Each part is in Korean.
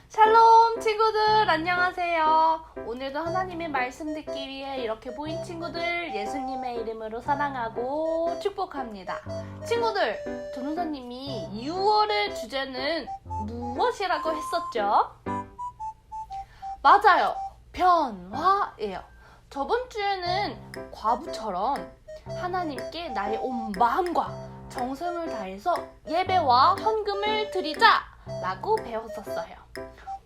샬롬 친구들 안녕하세요. 오늘도 하나님의 말씀 듣기 위해 이렇게 모인 친구들 예수님의 이름으로 사랑하고 축복합니다. 친구들, 전도사님이 6월의 주제는 무엇이라고 했었죠? 맞아요. 변화예요. 저번 주에는 과부처럼 하나님께 나의 온 마음과 정성을 다해서 예배와 헌금을 드리자 라고 배웠었어요.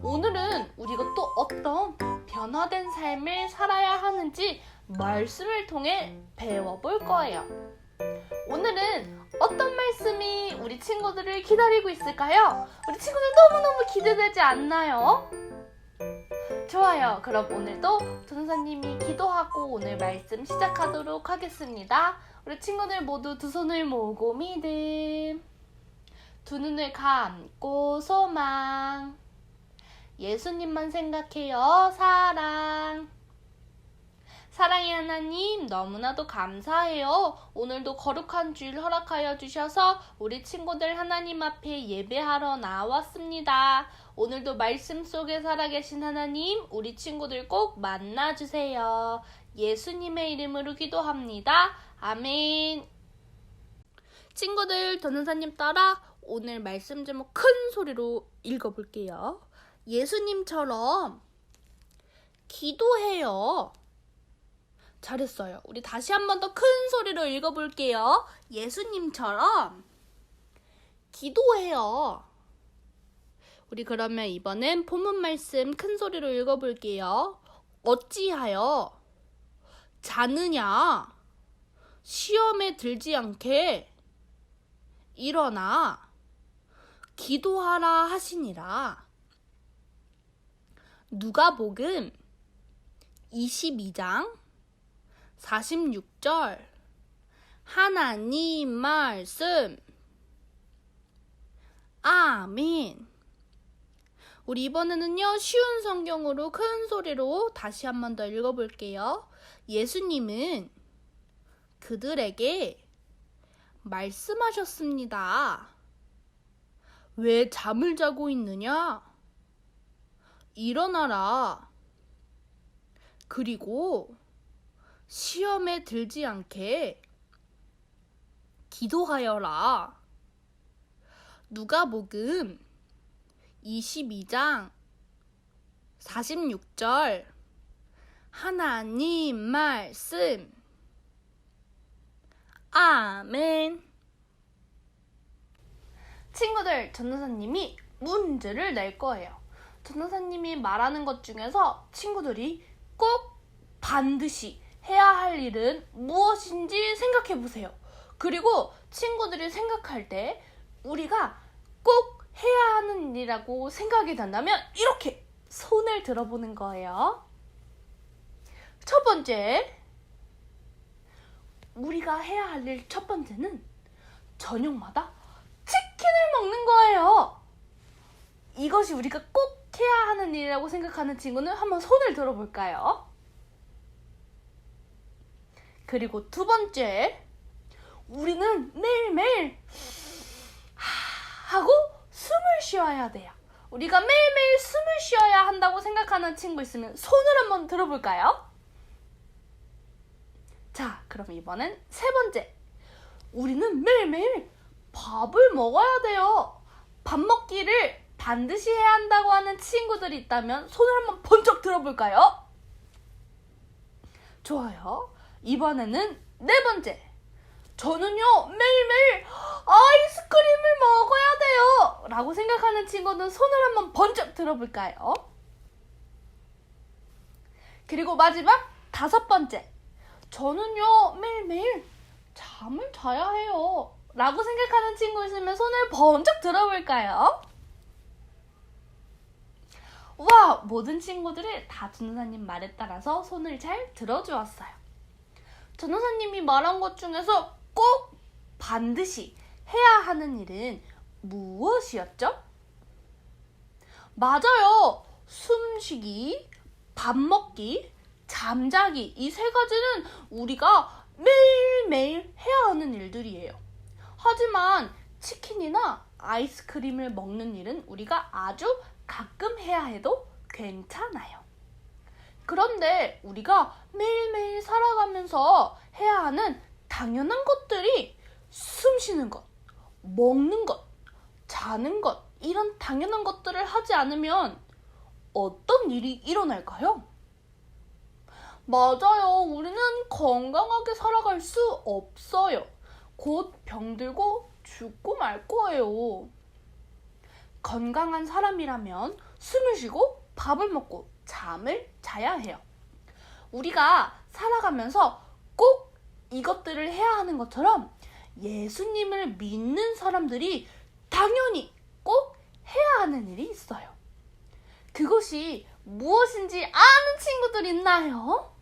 오늘은 우리가 또 어떤 변화된 삶을 살아야 하는지 말씀을 통해 배워볼 거예요. 오늘은 어떤 말씀이 우리 친구들을 기다리고 있을까요? 우리 친구들 너무너무 기대되지 않나요? 좋아요. 그럼 오늘도 전도사님이 기도하고 오늘 말씀 시작하도록 하겠습니다. 우리 친구들 모두 두 손을 모으고 믿음, 두 눈을 감고 소망, 예수님만 생각해요 사랑. 사랑의 하나님 너무나도 감사해요. 오늘도 거룩한 주일 허락하여 주셔서 우리 친구들 하나님 앞에 예배하러 나왔습니다. 오늘도 말씀 속에 살아계신 하나님, 우리 친구들 꼭 만나주세요. 예수님의 이름으로 기도합니다. 아멘. 친구들, 전도사님 따라 오늘 말씀 제목 큰 소리로 읽어볼게요. 예수님처럼 기도해요. 잘했어요. 우리 다시 한 번 더 큰 소리로 읽어볼게요. 예수님처럼 기도해요. 우리 그러면 이번엔 본문 말씀 큰 소리로 읽어볼게요. 어찌하여 자느냐? 시험에 들지 않게 일어나 기도하라 하시니라. 누가복음 22장 46절 하나님 말씀. 아멘. 우리 이번에는요, 쉬운 성경으로 큰 소리로 다시 한 번 더 읽어볼게요. 예수님은 그들에게 말씀하셨습니다. 왜 잠을 자고 있느냐? 일어나라. 그리고 시험에 들지 않게 기도하여라. 누가복음 22장 46절 하나님 말씀. 아멘. 친구들, 전도사님이 문제를 낼 거예요. 전도사님이 말하는 것 중에서 친구들이 꼭 반드시 해야 할 일은 무엇인지 생각해 보세요. 그리고 친구들이 생각할 때 우리가 꼭 해야 하는 일이라고 생각이 된다면 이렇게 손을 들어보는 거예요. 첫 번째, 우리가 해야 할 일 첫 번째는 저녁마다 치킨을 먹는 거예요. 이것이 우리가 꼭 해야 하는 일이라고 생각하는 친구는 한번 손을 들어볼까요? 그리고 두 번째, 우리는 매일매일 하고 숨을 쉬어야 돼요. 우리가 매일매일 숨을 쉬어야 한다고 생각하는 친구 있으면 손을 한번 들어볼까요? 자, 그럼 이번엔 세 번째, 우리는 매일매일 밥을 먹어야 돼요. 밥 먹기를 반드시 해야 한다고 하는 친구들이 있다면 손을 한번 번쩍 들어볼까요? 좋아요. 이번에는 네 번째, 저는요 매일매일 아이스크림을 먹어야 돼요 라고 생각하는 친구는 손을 한번 번쩍 들어볼까요? 그리고 마지막 다섯 번째, 저는요 매일매일 잠을 자야 해요 라고 생각하는 친구 있으면 손을 번쩍 들어볼까요? 와, 모든 친구들이 다 전도사님 말에 따라서 손을 잘 들어주었어요. 전도사님이 말한 것 중에서 꼭 반드시 해야 하는 일은 무엇이었죠? 맞아요. 숨쉬기, 밥 먹기, 잠자기, 이 세 가지는 우리가 매일매일 해야 하는 일들이에요. 하지만 치킨이나 아이스크림을 먹는 일은 우리가 아주 가끔 해야 해도 괜찮아요. 그런데 우리가 매일매일 살아가면서 해야 하는 당연한 것들이 숨 쉬는 것, 먹는 것, 자는 것, 이런 당연한 것들을 하지 않으면 어떤 일이 일어날까요? 맞아요. 우리는 건강하게 살아갈 수 없어요. 곧 병들고 죽고 말 거예요. 건강한 사람이라면 숨을 쉬고 밥을 먹고 잠을 자야 해요. 우리가 살아가면서 꼭 이것들을 해야 하는 것처럼 예수님을 믿는 사람들이 당연히 꼭 해야 하는 일이 있어요. 그것이 무엇인지 아는 친구들 있나요?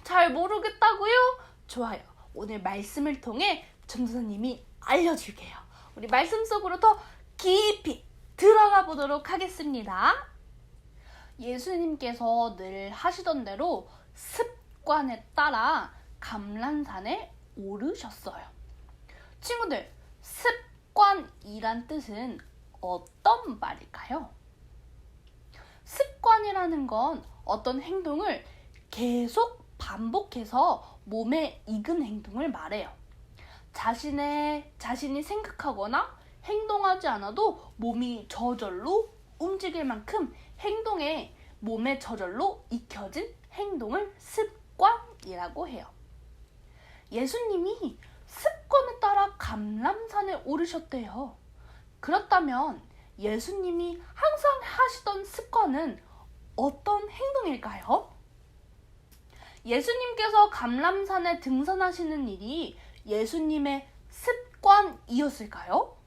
잘 모르겠다고요? 좋아요. 오늘 말씀을 통해 전도사님이 알려줄게요. 우리 말씀 속으로 더 깊이 들어가 보도록 하겠습니다. 예수님께서 늘 하시던 대로 습관에 따라 감람산에 오르셨어요. 친구들, 습관이란 뜻은 어떤 말일까요? 습관이라는 건 어떤 행동을 계속 반복해서 몸에 익은 행동을 말해요. 자신이 생각하거나 행동하지 않아도 몸이 저절로 움직일 만큼 몸에 저절로 익혀진 행동을 습관이라고 해요. 예수님이 습관에 따라 감람산에 오르셨대요. 그렇다면 예수님이 항상 하시던 습관은 어떤 행동일까요? 예수님께서 감람산에 등산하시는 일이 예수님의 습관이었을까요?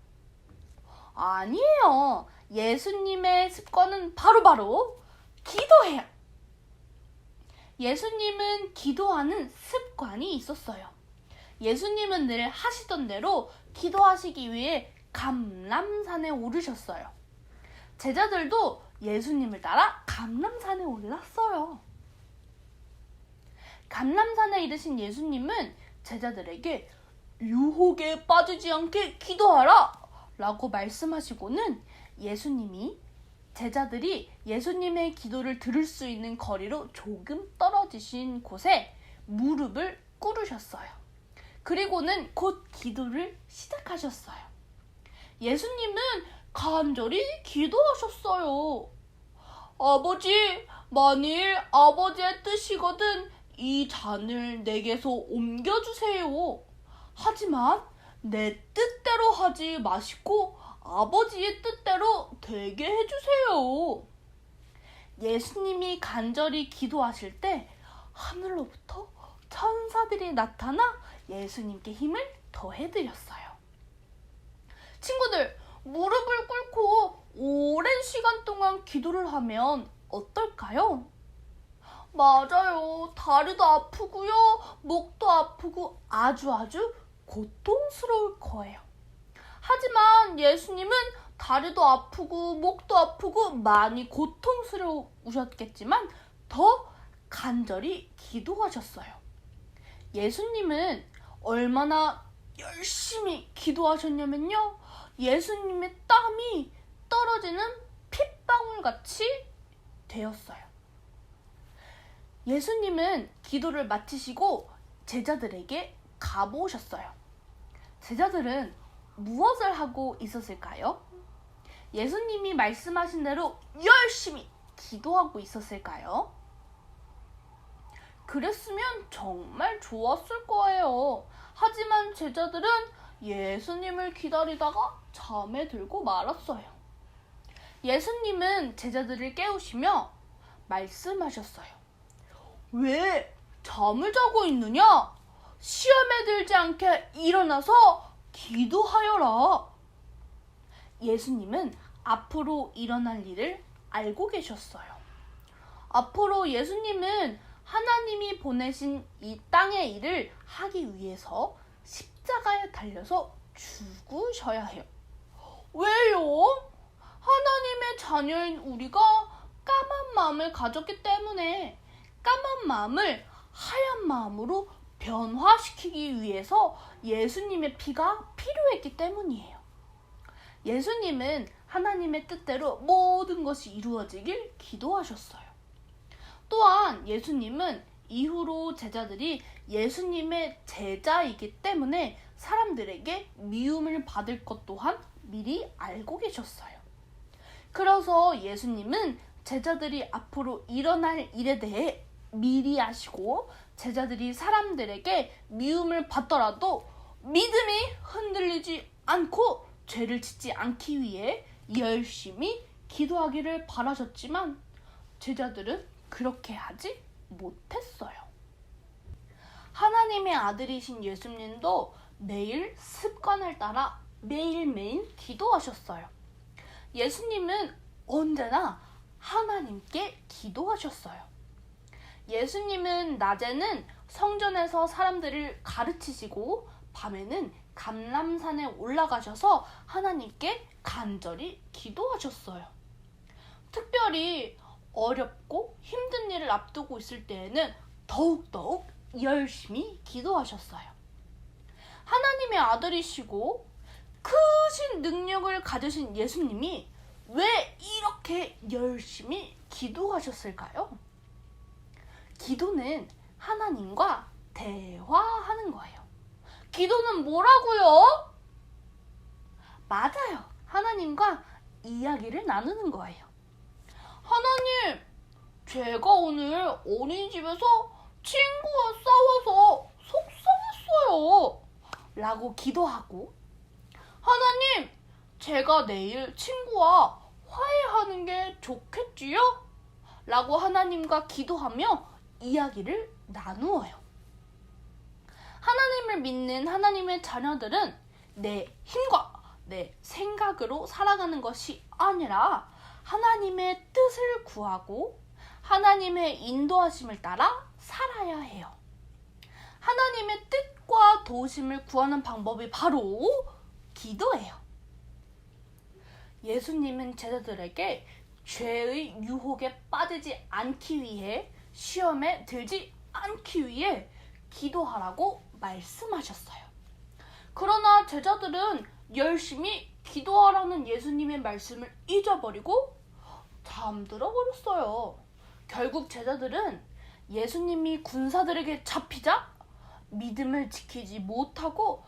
아니에요. 예수님의 습관은 바로 기도해요. 예수님은 기도하는 습관이 있었어요. 예수님은 늘 하시던 대로 기도하시기 위해 감람산에 오르셨어요. 제자들도 예수님을 따라 감람산에 올랐어요. 감람산에 이르신 예수님은 제자들에게 유혹에 빠지지 않게 기도하라 라고 말씀하시고는 예수님이 제자들이 예수님의 기도를 들을 수 있는 거리로 조금 떨어지신 곳에 무릎을 꿇으셨어요. 그리고는 곧 기도를 시작하셨어요. 예수님은 간절히 기도하셨어요. 아버지, 만일 아버지의 뜻이거든 이 잔을 내게서 옮겨주세요. 하지만 내 뜻대로 하지 마시고 아버지의 뜻대로 되게 해주세요. 예수님이 간절히 기도하실 때 하늘로부터 천사들이 나타나 예수님께 힘을 더해드렸어요. 친구들, 무릎을 꿇고 오랜 시간 동안 기도를 하면 어떨까요? 맞아요. 다리도 아프고요. 목도 아프고 아주 고통스러울 거예요. 하지만 예수님은 다리도 아프고 목도 아프고 많이 고통스러우셨겠지만 더 간절히 기도하셨어요. 예수님은 얼마나 열심히 기도하셨냐면요. 예수님의 땀이 떨어지는 핏방울같이 되었어요. 예수님은 기도를 마치시고 제자들에게 가보셨어요. 제자들은 무엇을 하고 있었을까요? 예수님이 말씀하신 대로 열심히 기도하고 있었을까요? 그랬으면 정말 좋았을 거예요. 하지만 제자들은 예수님을 기다리다가 잠에 들고 말았어요. 예수님은 제자들을 깨우시며 말씀하셨어요. 왜 잠을 자고 있느냐? 시험에 들지 않게 일어나서 기도하여라. 예수님은 앞으로 일어날 일을 알고 계셨어요. 앞으로 예수님은 하나님이 보내신 이 땅의 일을 하기 위해서 십자가에 달려서 죽으셔야 해요. 왜요? 하나님의 자녀인 우리가 까만 마음을 가졌기 때문에 까만 마음을 하얀 마음으로 변화시키기 위해서 예수님의 피가 필요했기 때문이에요. 예수님은 하나님의 뜻대로 모든 것이 이루어지길 기도하셨어요. 또한 예수님은 이후로 제자들이 예수님의 제자이기 때문에 사람들에게 미움을 받을 것 또한 미리 알고 계셨어요. 그래서 예수님은 제자들이 앞으로 일어날 일에 대해 미리 아시고 제자들이 사람들에게 미움을 받더라도 믿음이 흔들리지 않고 죄를 짓지 않기 위해 열심히 기도하기를 바라셨지만 제자들은 그렇게 하지 못했어요. 하나님의 아들이신 예수님도 매일 습관을 따라 매일매일 기도하셨어요. 예수님은 언제나 하나님께 기도하셨어요. 예수님은 낮에는 성전에서 사람들을 가르치시고 밤에는 감람산에 올라가셔서 하나님께 간절히 기도하셨어요. 특별히 어렵고 힘든 일을 앞두고 있을 때에는 더욱더욱 열심히 기도하셨어요. 하나님의 아들이시고 크신 능력을 가지신 예수님이 왜 이렇게 열심히 기도하셨을까요? 기도는 하나님과 대화하는 거예요. 기도는 뭐라고요? 맞아요. 하나님과 이야기를 나누는 거예요. 하나님, 제가 오늘 어린이집에서 친구와 싸워서 속상했어요. 라고 기도하고, 하나님, 제가 내일 친구와 화해하는 게 좋겠지요? 라고 하나님과 기도하며 이야기를 나누어요. 하나님을 믿는 하나님의 자녀들은 내 힘과 내 생각으로 살아가는 것이 아니라 하나님의 뜻을 구하고 하나님의 인도하심을 따라 살아야 해요. 하나님의 뜻과 도우심을 구하는 방법이 바로 기도예요. 예수님은 제자들에게 죄의 유혹에 빠지지 않기 위해, 시험에 들지 않기 위해 기도하라고 말씀하셨어요. 그러나 제자들은 열심히 기도하라는 예수님의 말씀을 잊어버리고 잠들어 버렸어요. 결국 제자들은 예수님이 군사들에게 잡히자 믿음을 지키지 못하고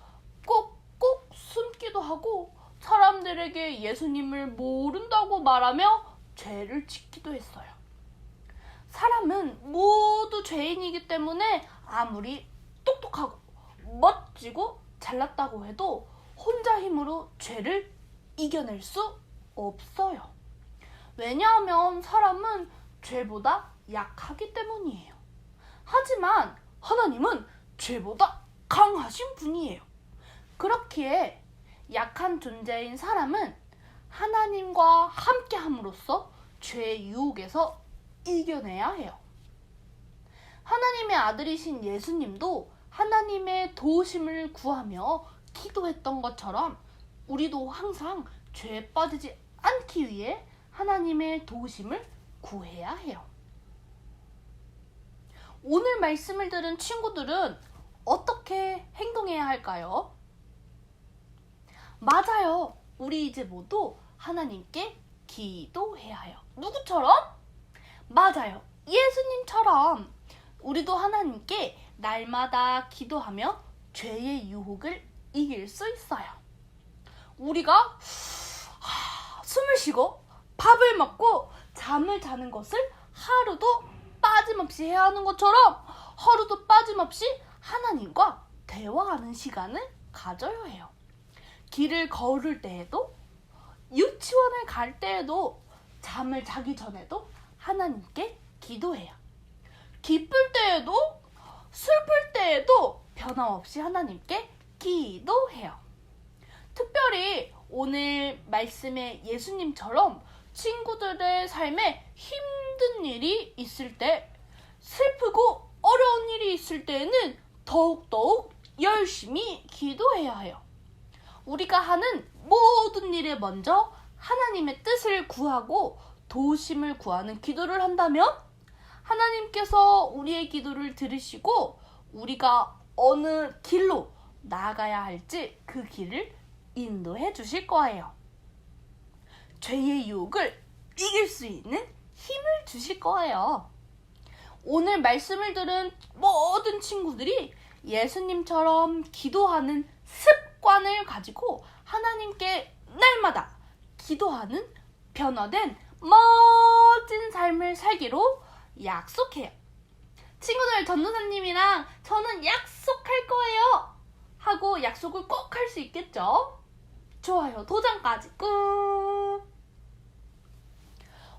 꼭꼭 숨기도 하고 사람들에게 예수님을 모른다고 말하며 죄를 짓기도 했어요. 사람은 모두 죄인이기 때문에 아무리 똑똑하고 멋지고 잘났다고 해도 혼자 힘으로 죄를 이겨낼 수 없어요. 왜냐하면 사람은 죄보다 약하기 때문이에요. 하지만 하나님은 죄보다 강하신 분이에요. 그렇기에 약한 존재인 사람은 하나님과 함께함으로써 죄의 유혹에서 이겨내야 해요. 하나님의 아들이신 예수님도 하나님의 도우심을 구하며 기도했던 것처럼 우리도 항상 죄에 빠지지 않기 위해 하나님의 도우심을 구해야 해요. 오늘 말씀을 들은 친구들은 어떻게 행동해야 할까요? 맞아요. 우리 이제 모두 하나님께 기도해야 해요. 누구처럼? 맞아요. 예수님처럼 우리도 하나님께 날마다 기도하며 죄의 유혹을 이길 수 있어요. 우리가 숨을 쉬고 밥을 먹고 잠을 자는 것을 하루도 빠짐없이 해야 하는 것처럼 하루도 빠짐없이 하나님과 대화하는 시간을 가져야 해요. 길을 걸을 때에도, 유치원을 갈 때에도, 잠을 자기 전에도 하나님께 기도해요. 기쁠 때에도, 슬플 때에도 변함없이 하나님께 기도해요. 특별히 오늘 말씀의 예수님처럼 친구들의 삶에 힘든 일이 있을 때, 슬프고 어려운 일이 있을 때에는 더욱더욱 열심히 기도해야 해요. 우리가 하는 모든 일에 먼저 하나님의 뜻을 구하고 도우심을 구하는 기도를 한다면 하나님께서 우리의 기도를 들으시고 우리가 어느 길로 나아가야 할지 그 길을 인도해 주실 거예요. 죄의 유혹을 이길 수 있는 힘을 주실 거예요. 오늘 말씀을 들은 모든 친구들이 예수님처럼 기도하는 습관을 가지고 하나님께 날마다 기도하는 변화된 멋진 삶을 살기로 약속해요. 친구들, 전도사님이랑 저는 약속할 거예요 하고 약속을 꼭 할 수 있겠죠? 좋아요. 도장까지 꾹.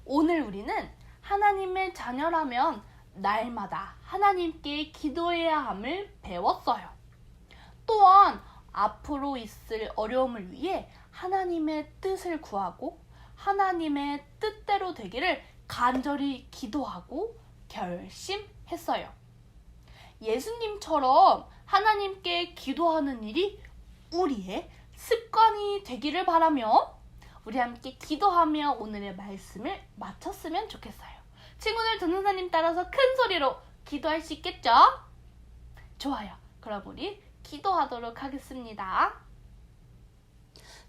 오늘 우리는 하나님의 자녀라면 날마다 하나님께 기도해야 함을 배웠어요. 또한 앞으로 있을 어려움을 위해 하나님의 뜻을 구하고 하나님의 뜻대로 되기를 간절히 기도하고 결심했어요. 예수님처럼 하나님께 기도하는 일이 우리의 습관이 되기를 바라며 우리 함께 기도하며 오늘의 말씀을 마쳤으면 좋겠어요. 친구들, 전도사님 따라서 큰 소리로 기도할 수 있겠죠? 좋아요. 그럼 우리 기도하도록 하겠습니다.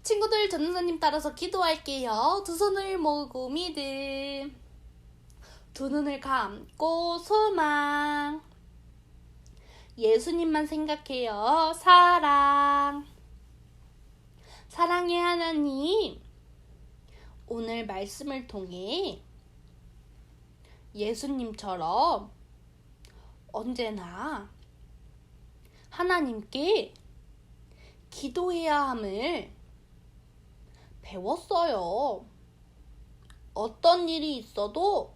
친구들, 전도사님 따라서 기도할게요. 두 손을 모으고 믿음, 두 눈을 감고 소망, 예수님만 생각해요. 사랑. 사랑의 하나님, 오늘 말씀을 통해 예수님처럼 언제나 하나님께 기도해야 함을 배웠어요. 어떤 일이 있어도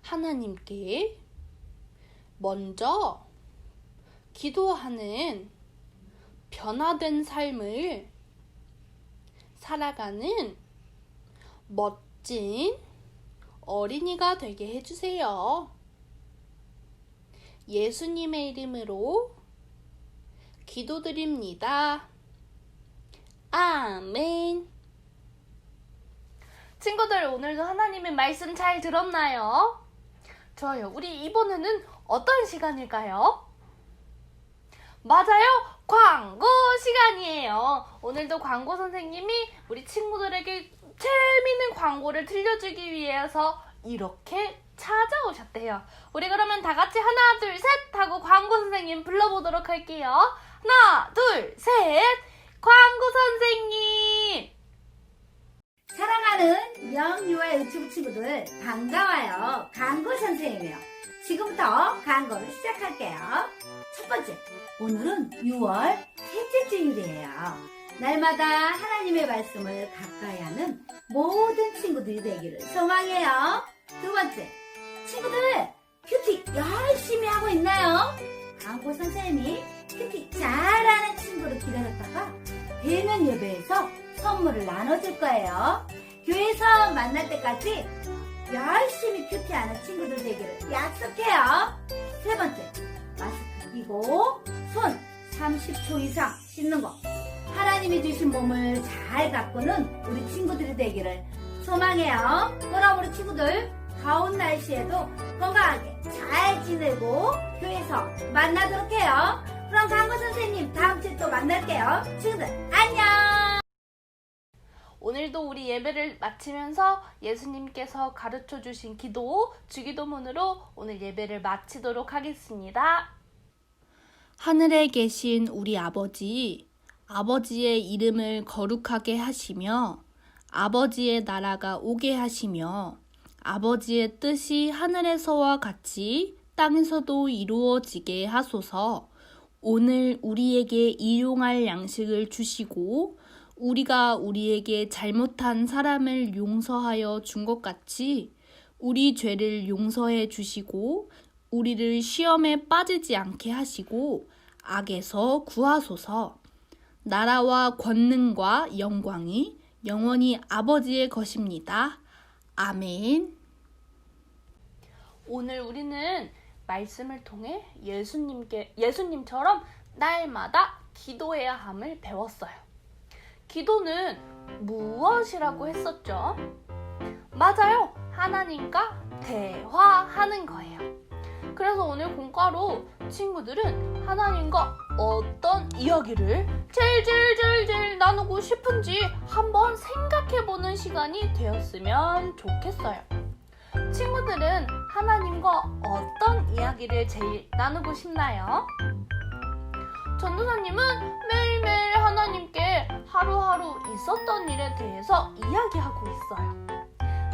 하나님께 먼저 기도하는 변화된 삶을 살아가는 멋진 어린이가 되게 해주세요. 예수님의 이름으로 기도드립니다. 아멘. 친구들, 오늘도 하나님의 말씀 잘 들었나요? 좋아요. 우리 이번에는 어떤 시간일까요? 맞아요. 광고 시간이에요. 오늘도 광고 선생님이 우리 친구들에게 재미있는 광고를 들려주기 위해서 이렇게 찾아오셨대요. 우리 그러면 다 같이 하나, 둘, 셋 하고 광고 선생님 불러보도록 할게요. 하나, 둘, 셋. 광고 선생님. 사랑하는 영유아 유치부 친구들 반가워요. 광고 선생님이에요. 지금부터 광고를 시작할게요. 첫 번째, 오늘은 6월 셋째 주일이에요. 날마다 하나님의 말씀을 가까이 하는 모든 친구들이 되기를 소망해요. 두 번째, 친구들 큐티 열심히 하고 있나요? 광고 선생님이 큐티 잘하는 친구를 기다렸다가 대면 예배에서 선물을 나눠줄 거예요. 교회에서 만날 때까지 열심히 큐티하는 친구들 되기를 약속해요. 세 번째, 마스크 끼고 손 30초 이상 씻는 거. 하나님이 주신 몸을 잘 가꾸는 우리 친구들이 되기를 소망해요. 그럼 우리 친구들 더운 날씨에도 건강하게 잘 지내고 교회에서 만나도록 해요. 그럼 광고 선생님 다음 주에 또 만날게요. 친구들 안녕. 오늘도 우리 예배를 마치면서 예수님께서 가르쳐 주신 기도, 주기도문으로 오늘 예배를 마치도록 하겠습니다. 하늘에 계신 우리 아버지, 아버지의 이름을 거룩하게 하시며 아버지의 나라가 오게 하시며 아버지의 뜻이 하늘에서와 같이 땅에서도 이루어지게 하소서. 오늘 우리에게 일용할 양식을 주시고 우리가 우리에게 잘못한 사람을 용서하여 준 것 같이 우리 죄를 용서해 주시고 우리를 시험에 빠지지 않게 하시고 악에서 구하소서. 나라와 권능과 영광이 영원히 아버지의 것입니다. 아멘. 오늘 우리는 말씀을 통해 예수님처럼 날마다 기도해야 함을 배웠어요. 기도는 무엇이라고 했었죠? 맞아요. 하나님과 대화하는 거예요. 그래서 오늘 공과로 친구들은 하나님과 어떤 이야기를 제일 나누고 싶은지 한번 생각해보는 시간이 되었으면 좋겠어요. 친구들은 하나님과 어떤 이야기를 제일 나누고 싶나요? 전도사님은 매일매일 하나님께 하루하루 있었던 일에 대해서 이야기하고 있어요.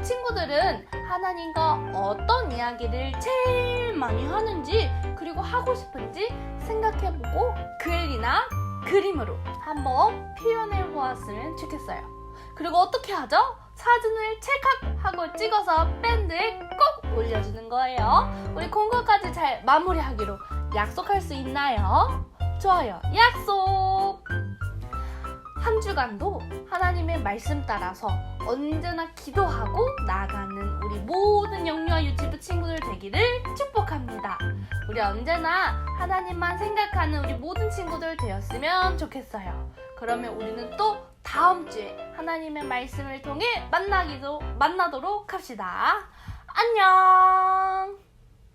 친구들은 하나님과 어떤 이야기를 제일 많이 하는지 그리고 하고 싶은지 생각해보고 글이나 그림으로 한번 표현해 보았으면 좋겠어요. 그리고 어떻게 하죠? 사진을 찰칵하고 찍어서 밴드에 꼭 올려주는 거예요. 우리 공부까지 잘 마무리하기로 약속할 수 있나요? 좋아요. 약속! 한 주간도 하나님의 말씀 따라서 언제나 기도하고 나아가는 우리 모든 영유아 유치부 친구들 되기를 축복합니다. 우리 언제나 하나님만 생각하는 우리 모든 친구들 되었으면 좋겠어요. 그러면 우리는 또 다음 주에 하나님의 말씀을 통해 만나도록 합시다. 안녕!